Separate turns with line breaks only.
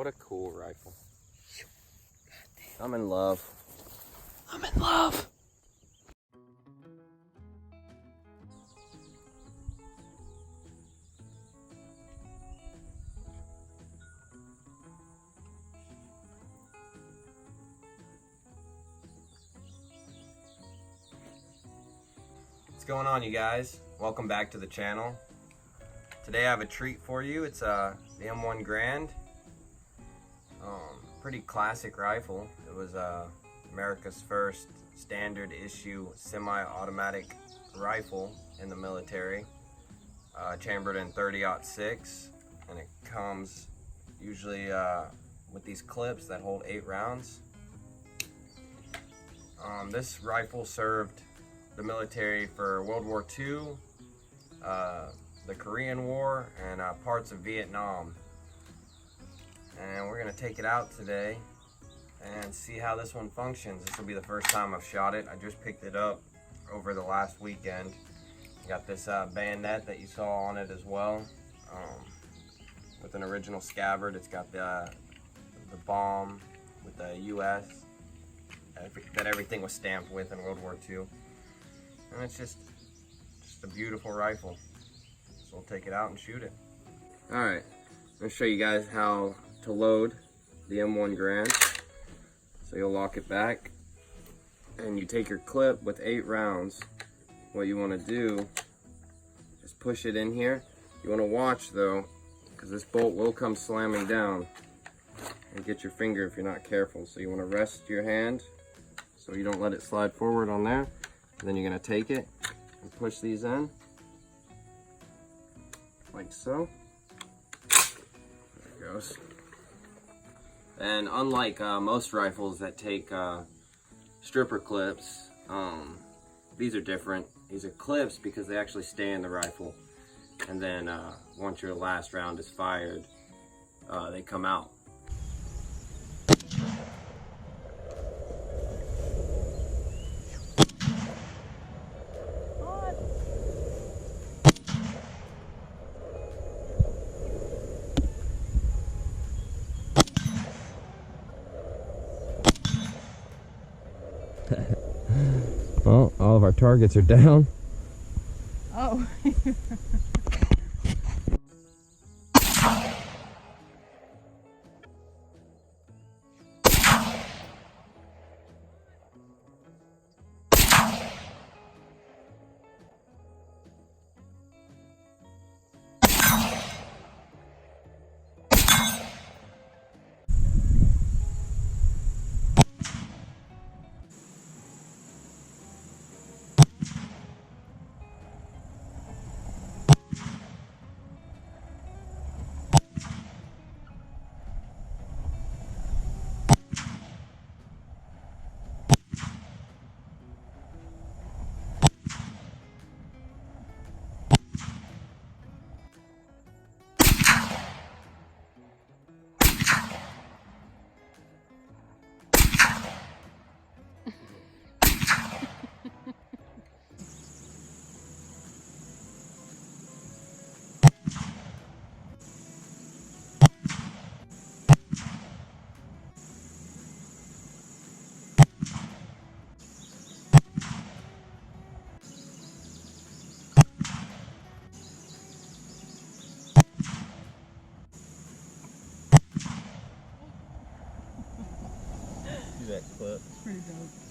What a cool rifle. I'm in love. I'm in love. What's going on, you guys? Welcome back to the channel. Today I have a treat for you. It's the M1 Garand. Pretty classic rifle. It was America's first standard issue semi-automatic rifle in the military, chambered in 30-06, and it comes usually with these clips that hold 8 rounds. This rifle served the military for World War II, the Korean War, and parts of Vietnam. And we're gonna take it out today and see how this one functions. This will be the first time I've shot it. I just picked it up over the last weekend. Got this bayonet that you saw on it as well, with an original scabbard. It's got the bomb with the US that everything was stamped with in World War II. And it's just a beautiful rifle. So we'll take it out and shoot it. Alright, I'm gonna show you guys how to load the M1 Garand. So you'll lock it back and you take your clip with 8 rounds. What you want to do is push it in here. You want to watch though, because this bolt will come slamming down and get your finger if you're not careful. So you want to rest your hand so you don't let it slide forward on there. And then you're going to take it and push these in like so. There it goes. And unlike most rifles that take stripper clips, these are different. These are clips because they actually stay in the rifle. And then once your last round is fired, they come out. Well, all of our targets are down.
Oh.
That clip.
It's pretty dope.